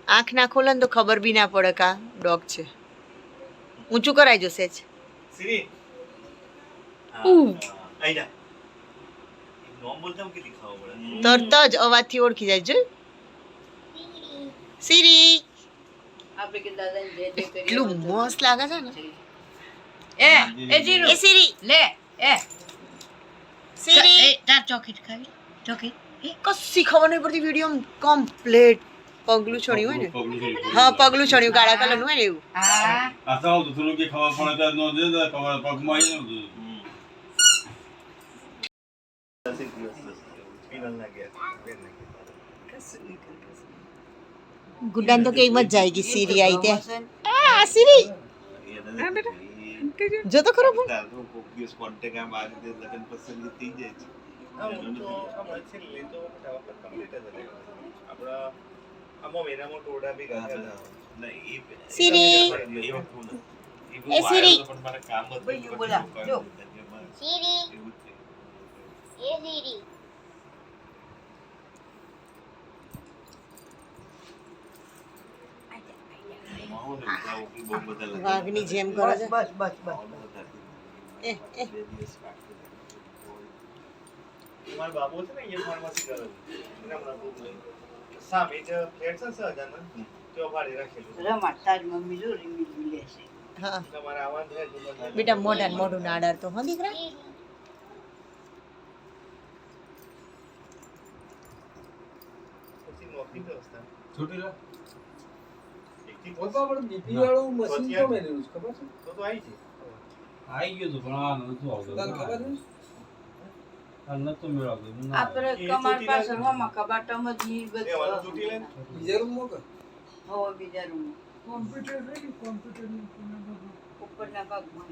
આંખ ના ખોલે ને તો ખબર બી ના પડે કા ડોગ છે. ઊંચું કરાઈ જશે જ. સિરી ઉહ. આઈ જા નોમ બોલતા કે દિખાવો પડે તરત જ અવાજથી ઓળખી જાય જો. સીરી આપણે કે દાદાને જે જે કરી એટલું મસ્ત લાગે છે ને. એ જીરું એ સીરી લે એ સીરી તાર ચોકીટ ખાવી ચોકીટ કશી ખબર નહીં પડતી વિડીયો કમ્પ્લીટ પગલું છોડ્યું હોય ને. હા પગલું છોડ્યું કાળા કલર નું હોય ને એવું. હા આ તો થોડું કે ખબર પડે તો નો દે તો ખબર પગમાં આવી ને ગુડાન તો કેમ જ જાયગી સીરી આવી ત્યાં. આ સીરી જો તો ખરો પણ. કોન્ટેક્ટ આમ આ રીતે લગન પસંદ થઈ જાય છે તો આમાં છે લે તો ફટાફટ કમ્પ્લીટ જ રહે આપણા આમાં મેરામાં ટોડા બી ગાતા ના એ સીરી એ વખત એ સીરી પણ મારા કામ જ ભાઈ બોલા જો સીરી એ સીરી વાઘની જેમ કરે છે. બસ બસ બસ એ એ મારા બાબુ છે ને એ ફાર્મસી કરે છે એના મને બહુ સામે જ ફ્લેટ છે સજાના તો ભાડે રાખેલું રમા તારી મમ્મી જો રીમી લેશે હા તમારે આવવાનું છે જુમા બેટા મોઢા ને મોઢું ના અડાડતો હો દીકરા. પછી નોકરી વ્યવસ્થા છોટી લા એકથી ઓપા પણ બીપી વાળું મશીન તો મેલેલું છે ખબર છે તો આવી છે આવી ગયો તો પણ આ નતું આવતું તને ખબર છે આ નતું મેળવતું આપણે કમાર પાસે હોમાં કબાટમાં જ ઈ એ વાળું તૂટી લે બીજા રૂમમાં કે હો બીજા રૂમ કોમ્પ્યુટર હોય ને કોમ્પ્યુટર ઉપરના ભાગમાં